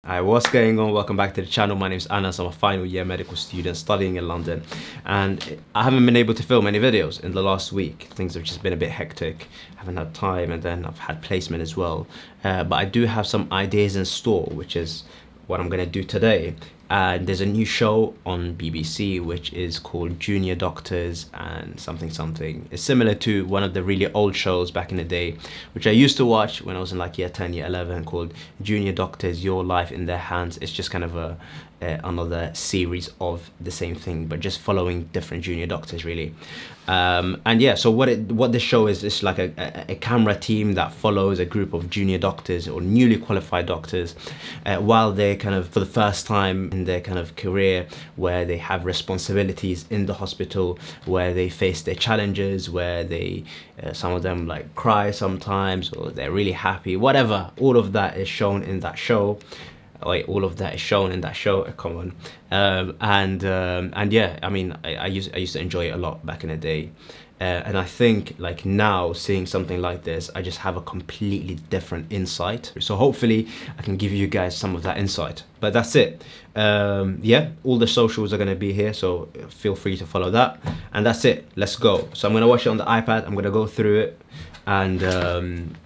Hi, what's going on? Welcome back to the channel. My name is Anas. I'm a final year medical student studying in London, and I haven't been able to film any videos in the last week. Things have just been a bit hectic. I haven't had time, and then I've had placement as well. But I do have some ideas in store, which is what I'm going to do today. There's a new show on BBC which is called Junior Doctors and something. It's similar to one of the really old shows back in the day, which I used to watch when I was in like year 10, year 11, called Junior Doctors, Your Life in Their Hands. It's just kind of another series of the same thing, but just following different junior doctors really. And yeah, so what this show is like a camera team that follows a group of junior doctors or newly qualified doctors while they're kind of for the first time in their kind of career, where they have responsibilities in the hospital, where they face their challenges, where they some of them like cry sometimes, or they're really happy, whatever. All of that is shown in that show. All of that is shown in that show. Come on. And yeah, I mean, I used to enjoy it a lot back in the day, and I think like now seeing something like this, I just have a completely different insight. So hopefully I can give you guys some of that insight. But that's it. Yeah, all the socials are going to be here, so feel free to follow that. And that's it. Let's go. So I'm going to watch it on the iPad. I'm going to go through it and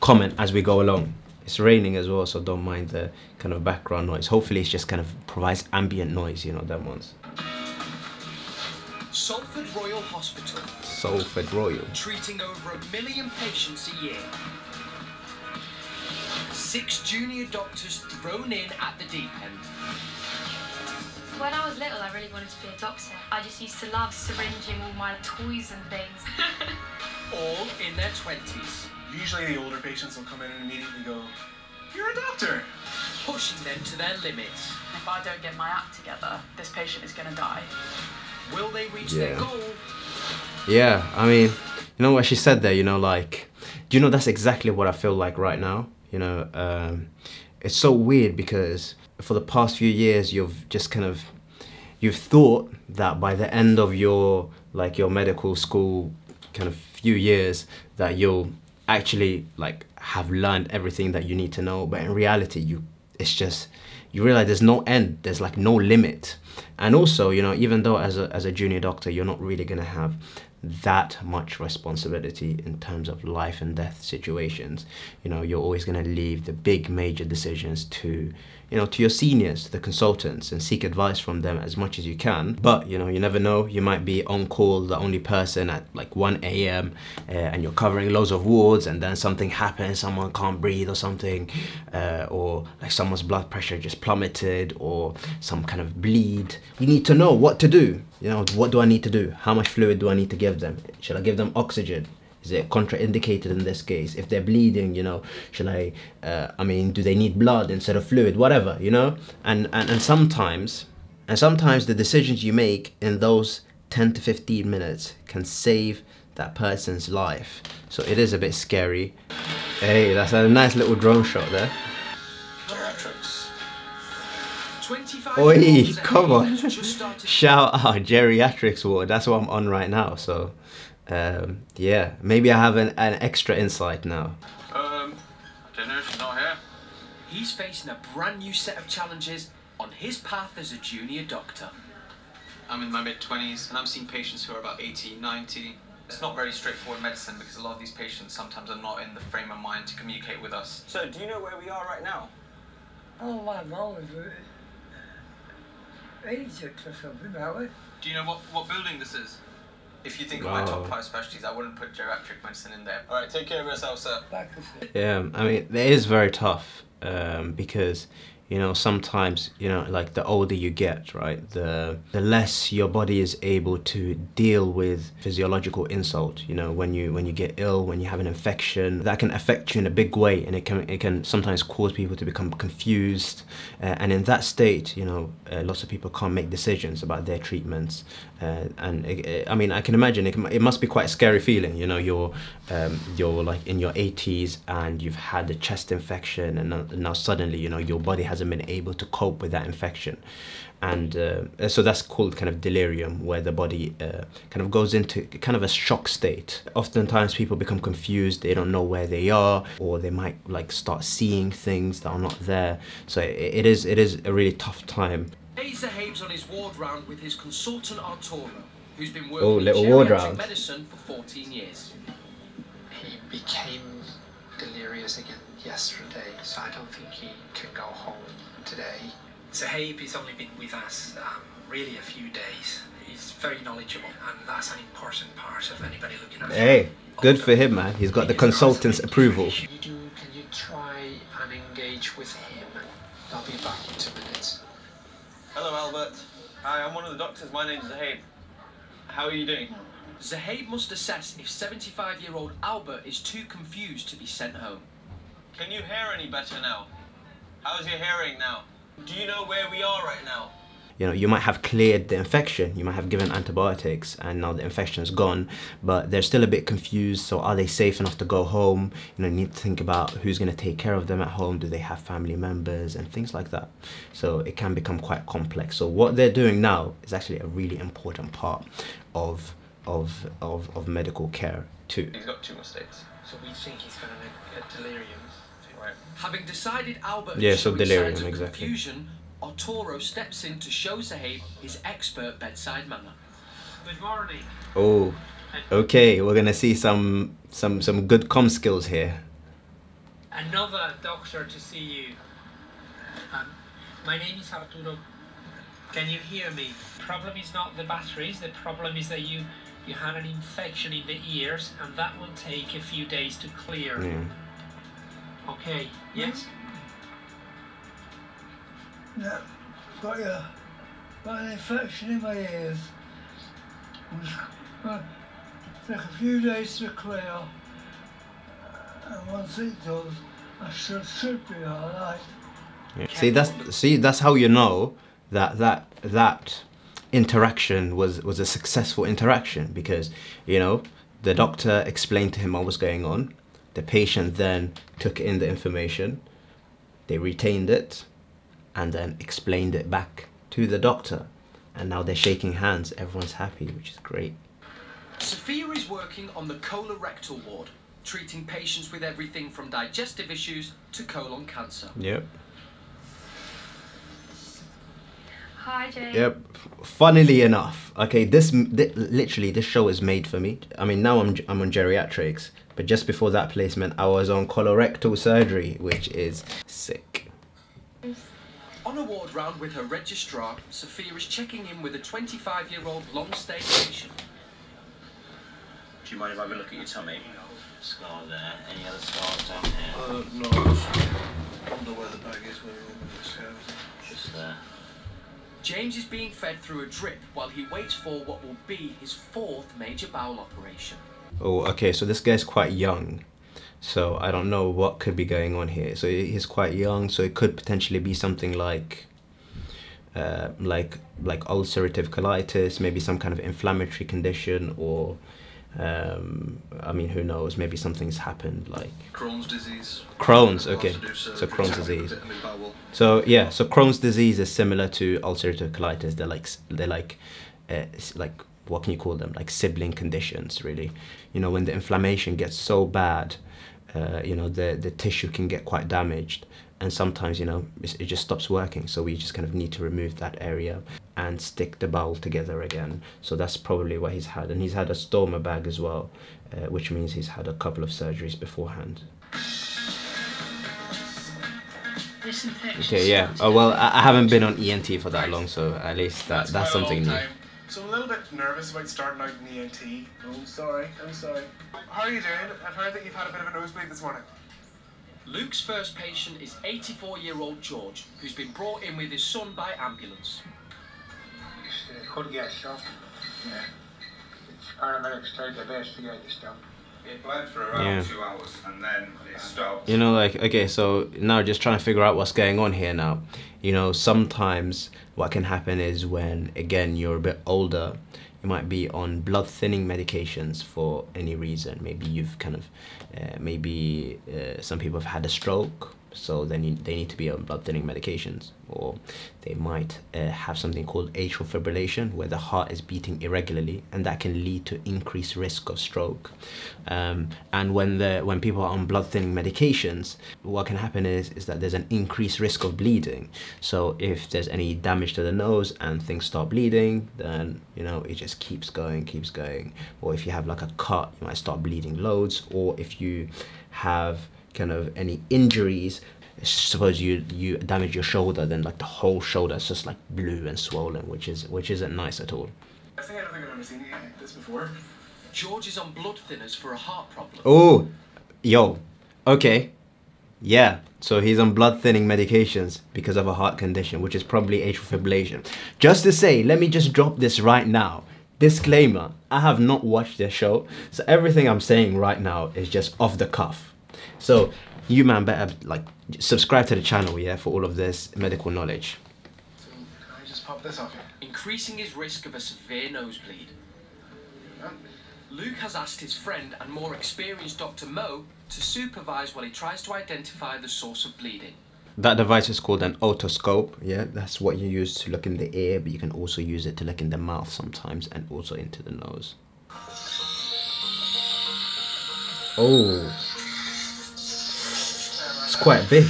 comment as we go along. It's raining as well, so don't mind the kind of background noise. Hopefully it just kind of provides ambient noise, you know, them ones. Salford Royal Hospital. Salford Royal. Treating over 1 million patients a year. 6 junior doctors thrown in at the deep end. When I was little, I really wanted to be a doctor. I just used to love syringing all my toys and things. All in their 20s. Usually the older patients will come in and immediately go, "You're a doctor!" Pushing them to their limits. If I don't get my act together, this patient is going to die. Will they reach their goal? Yeah, I mean, you know what she said there, you know, like, do you know that's exactly what I feel like right now? You know, it's so weird because for the past few years, you've just kind of, you've thought that by the end of your, like your medical school kind of few years, that you'll actually like have learned everything that you need to know, but in reality it's just, you realize there's no end, there's like no limit. And also, you know, even though as a junior doctor you're not really gonna have that much responsibility in terms of life and death situations, you know, you're always going to leave the big major decisions to, you know, to your seniors, to the consultants, and seek advice from them as much as you can. But you know, you never know, you might be on call, the only person at like 1 AM and you're covering loads of wards, and then something happens, someone can't breathe or something, or like someone's blood pressure just plummeted, or some kind of bleed. You need to know what to do. You know, what do I need to do? How much fluid do I need to give them? Should I give them oxygen? Is it contraindicated in this case? If they're bleeding, you know, should I mean, do they need blood instead of fluid? Whatever, you know? And sometimes the decisions you make in those 10 to 15 minutes can save that person's life. So it is a bit scary. Hey, that's a nice little drone shot there. Oi, come on. Shout out geriatrics ward. That's what I'm on right now. So yeah, maybe I have an extra insight now. I don't know, she's not here. He's facing a brand new set of challenges on his path as a junior doctor. I'm in my mid-20s and I'm seeing patients who are about 80, 90. It's not very straightforward medicine because a lot of these patients sometimes are not in the frame of mind to communicate with us. So, do you know where we are right now? Oh, my God. Egypt or something, that way. Do you know what building this is? If you think of my top 5 specialties, I wouldn't put geriatric medicine in there. Alright, take care of yourself, sir. Yeah, I mean, it is very tough because, you know, sometimes, you know, like the older you get, right, the less your body is able to deal with physiological insult. You know, when you get ill, when you have an infection, that can affect you in a big way, and it can sometimes cause people to become confused. And in that state, you know, lots of people can't make decisions about their treatments. I mean, I can imagine it must be quite a scary feeling. You know, you're like in your 80s and you've had a chest infection, and now suddenly, you know, your body hasn't been able to cope with that infection. And so that's called kind of delirium, where the body kind of goes into kind of a shock state. Oftentimes people become confused, they don't know where they are, or they might like start seeing things that are not there. So it is a really tough time. Zahaib's on his ward round with his consultant Arturo, who's been working little in ward geriatric round. medicine for 14 years. He became delirious again yesterday, so I don't think he can go home today. Zahaib has only been with us really a few days. He's very knowledgeable, and that's an important part of anybody looking after him. Hey, good for him, man. He's got the consultant's approval. Can you try and engage with him? I'll be back in 2 minutes. Hello, Albert. Hi, I'm one of the doctors. My name's Zahaib. How are you doing? Zahaib must assess if 75-year-old Albert is too confused to be sent home. Can you hear any better now? How's your hearing now? Do you know where we are right now? You know, you might have cleared the infection, you might have given antibiotics, and now the infection's gone, but they're still a bit confused. So are they safe enough to go home? You know, you need to think about who's going to take care of them at home. Do they have family members and things like that? So it can become quite complex. So what they're doing now is actually a really important part of medical care too. He's got 2 mistakes. So we think he's got a delirium. Right. Having decided Albert Yeah, is so showing delirium, signs of exactly. confusion, Arturo steps in to show Zahaib his expert bedside manner. Good morning. Oh, okay, we're gonna see some good comm skills here. Another doctor to see you. My name is Arturo. Can you hear me? The problem is not the batteries. The problem is that you had an infection in the ears, and that will take a few days to clear. Yeah. Okay. Yes. Yeah, got an infection in my ears. Take a few days to clear, and once it does, I should be alright. Yeah. See, that's how you know that interaction was a successful interaction, because, you know, the doctor explained to him what was going on. The patient then took in the information, they retained it, and then explained it back to the doctor. And now they're shaking hands, everyone's happy, which is great. Sophia is working on the colorectal ward, treating patients with everything from digestive issues to colon cancer. Yep. Hi, Jay. Yep. Funnily enough, okay, literally this show is made for me. I mean, now I'm on geriatrics, but just before that placement, I was on colorectal surgery, which is sick. On a ward round with her registrar, Sophia is checking in with a 25-year-old long-stay patient. Do you mind if I have a look at your tummy? Scar there. Any other scars down here? No, I wonder where the bag is, where we're moving the stairs. Just there. James is being fed through a drip while he waits for what will be his 4th major bowel operation. Oh, okay, so this guy's quite young. So I don't know what could be going on here. So he's quite young, so it could potentially be something like ulcerative colitis, maybe some kind of inflammatory condition, or I mean, who knows, maybe something's happened, like Crohn's disease. Crohn's, okay, so Crohn's disease. So yeah, so Crohn's disease is similar to ulcerative colitis. They're like what can you call them, like sibling conditions, really. You know, when the inflammation gets so bad, you know, the tissue can get quite damaged, and sometimes, you know, it just stops working, so we just kind of need to remove that area and stick the bowel together again. So that's probably what he's had, and he's had a stoma bag as well, which means he's had a couple of surgeries beforehand. Okay, yeah. Oh well, I haven't been on ENT for that long, so at least that's something new. So I'm a little bit nervous about starting out in ENT. Oh, sorry, I'm sorry. How are you doing? I've heard that you've had a bit of a nosebleed this morning. Luke's first patient is 84-year-old George, who's been brought in with his son by ambulance. Couldn't get shot. Yeah. Paramedics tried their best to get this done. It bled for around 2 hours and then it stopped. You know, like, okay, so now just trying to figure out what's going on here now. You know, sometimes what can happen is when, again, you're a bit older, you might be on blood thinning medications for any reason. Maybe you've kind of, some people have had a stroke, so then they need to be on blood thinning medications, or they might have something called atrial fibrillation, where the heart is beating irregularly, and that can lead to increased risk of stroke. And when people are on blood thinning medications, what can happen is that there's an increased risk of bleeding. So if there's any damage to the nose and things start bleeding, then it just keeps going. Or if you have like a cut, you might start bleeding loads. Or if you have kind of any injuries, suppose you damage your shoulder, then like the whole shoulder is just like blue and swollen, which isn't nice at all. I don't think I've ever seen this before. George is on blood thinners for a heart problem. Oh, yo, okay, yeah. So he's on blood thinning medications because of a heart condition, which is probably atrial fibrillation. Just to say, let me just drop this right now. Disclaimer, I have not watched this show, so everything I'm saying right now is just off the cuff. So you, man, better like subscribe to the channel, yeah, for all of this medical knowledge. So can I just pop this off here? Increasing his risk of a severe nosebleed. Luke has asked his friend and more experienced Dr. Mo to supervise while he tries to identify the source of bleeding. That device is called an otoscope. Yeah, that's what you use to look in the ear, but you can also use it to look in the mouth sometimes, and also into the nose. Oh, it's quite big.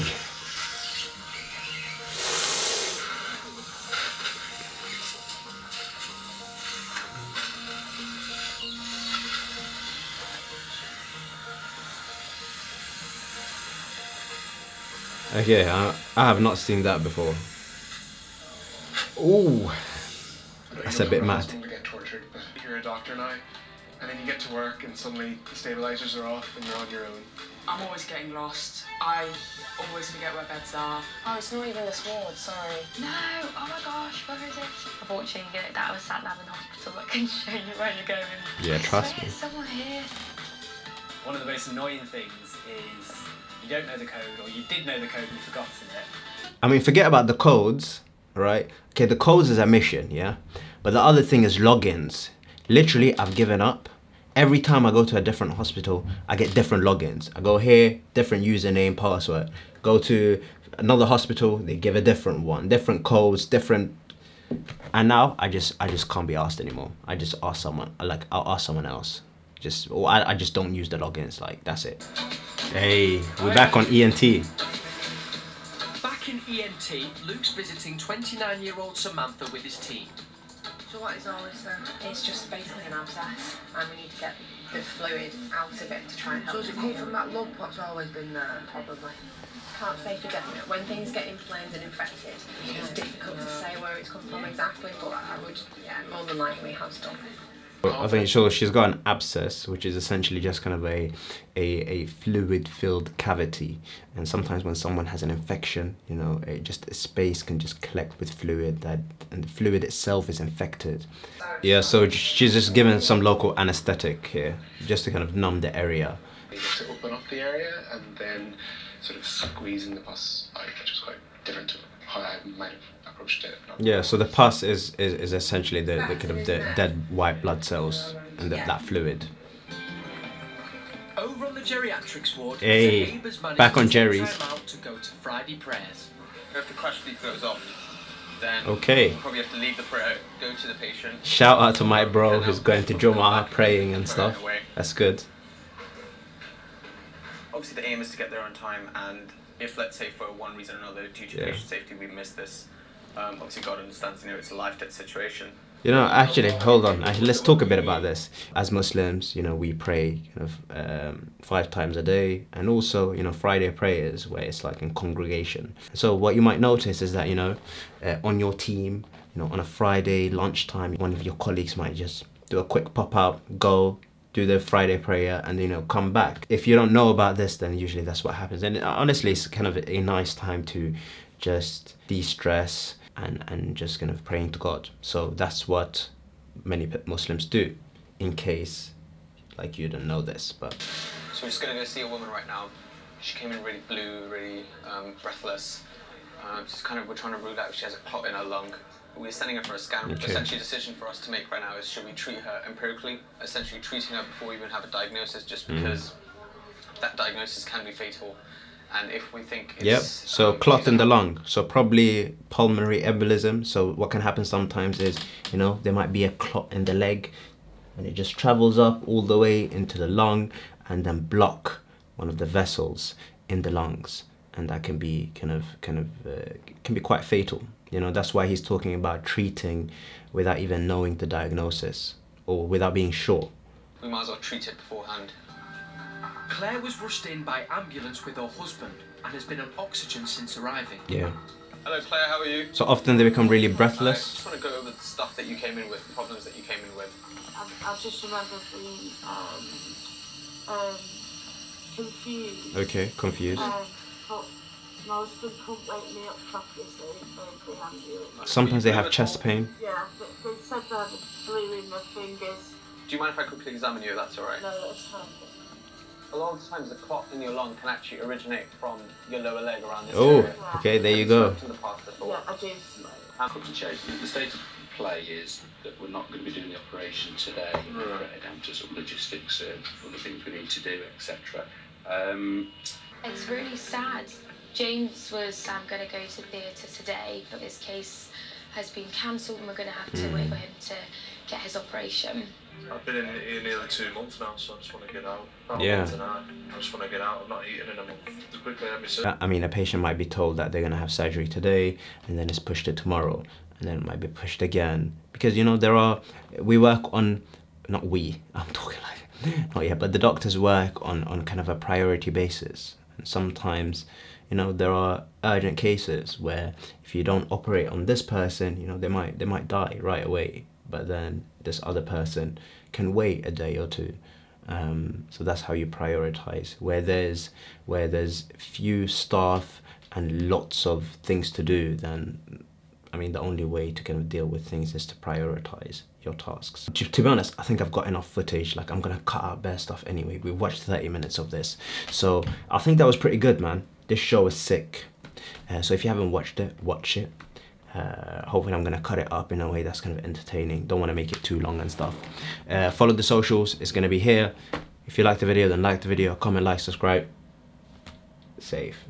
Okay, I have not seen that before. Ooh, that's a bit mad. To get tortured, but you're a doctor now, and then you get to work and suddenly the stabilizers are off and you're on your own. I'm always getting lost. I always forget where beds are. Oh, it's not even this ward, sorry. No, oh my gosh, where is it? Unfortunately, that was sat nav in hospital that can show you where you're going. Yeah, trust me. There's someone here. One of the most annoying things is you don't know the code, or you did know the code and you've forgotten it. I mean, forget about the codes, right? Okay, the codes is a mission, yeah? But the other thing is logins. Literally, I've given up. Every time I go to a different hospital, I get different logins. I go here, different username, password. Go to another hospital, they give a different one, different codes, different. And now I just can't be asked anymore. I just ask someone, like I'll ask someone else. I just don't use the logins, like that's it. Hey, we're back on ENT. Back in ENT, Luke's visiting 29-year-old Samantha with his team. So what is all this then? It's just basically an abscess, and we need to get the fluid out of it to try and help. So does it come from that lump what's always been there? Probably. Can't say for definite. When things get inflamed and infected, it's difficult to say where it's come from exactly, but I would, yeah, more than likely has done. I think so. She's got an abscess, which is essentially just kind of a fluid-filled cavity. And sometimes when someone has an infection, just a space can just collect with fluid, and the fluid itself is infected. Yeah, so she's just given some local anesthetic here, just to kind of numb the area. To open up the area and then sort of squeezing the pus out, which is quite different to how I might have approached it. Yeah, so the pus is essentially the kind of the dead white blood cells and that fluid. Over on the geriatrics ward, hey, back on Jerry's. Time out to go to Friday prayers. If the crash bleed goes off, then okay, you probably have to leave the prayer, go to the patient. Shout out to my bro who's going to Jumu'ah praying and stuff. That's good. Obviously the aim is to get there on time, and if, let's say, for one reason or another, due to patient safety, we miss this, obviously God understands, it's a life-death situation. Actually, hold on. Let's talk a bit about this. As Muslims, we pray kind of 5 times a day, and also, Friday prayers where it's like in congregation. So what you might notice is that, on your team, on a Friday lunchtime, one of your colleagues might just do a quick pop-out, go, do the Friday prayer, and come back. If you don't know about this, then usually that's what happens. And honestly, it's kind of a nice time to just de-stress and just kind of praying to God. So that's what many Muslims do, in case like you don't know this. But so we're just gonna go see a woman right now. She came in really blue, really breathless. Just kind of, we're trying to rule out if she has a clot in her lung. We're sending her for a scan. Okay. Essentially, a decision for us to make right now is, should we treat her empirically, essentially treating her before we even have a diagnosis, just because that diagnosis can be fatal. And if we think it's... Yep, so clot in the lung, so probably pulmonary embolism. So what can happen sometimes is, you know, there might be a clot in the leg and it just travels up all the way into the lung and then block one of the vessels in the lungs, and that can be can be quite fatal. You know, that's why he's talking about treating without even knowing the diagnosis or without being sure. We might as well treat it beforehand. Claire was rushed in by ambulance with her husband and has been on oxygen since arriving. Yeah. Hello Claire, how are you? So often they become really breathless. I just want to go over the stuff that you came in with, the problems that you came in with. I just remember being confused. Okay, confused. But my husband couldn't wake me up properly, so they ambulance. Sometimes they have chest pain. Yeah, they said they had blue in my fingers. Do you mind if I quickly examine you, if that's alright? No, that's fine. A lot of times the clot in your lung can actually originate from your lower leg around this area. Okay, there you go. Yeah, I do smoke. The state of play is that we're not going to be doing the operation today. We're down to some logistics, other things we need to do, etc. It's really sad. James was going to go to theatre today, but his case has been cancelled and we're going to have to wait for him to get his operation. I've been in here nearly 2 months now, so I just want to get out. Yeah. I just want to get out. I've not eaten in a month. As quickly as I I mean, a patient might be told that they're going to have surgery today and then it's pushed to tomorrow and then it might be pushed again. Because, you know, we work on, not we, I'm talking like, not yet, but the doctors work on kind of a priority basis. And sometimes, you know, there are urgent cases where if you don't operate on this person, you know, they might die right away. But then this other person can wait a day or two. So that's how you prioritize. Where there's few staff and lots of things to do, then I mean the only way to kind of deal with things is to prioritize your tasks. To be honest, I think I've got enough footage. Like, I'm gonna cut out bare stuff anyway. We've watched 30 minutes of this, so I think that was pretty good, man. This show is sick. So if you haven't watched it, watch it. Hopefully I'm gonna cut it up in a way that's kind of entertaining. Don't want to make it too long and stuff. Follow the socials, it's gonna be here. If you like the video, then like the video, comment, like, subscribe. Safe.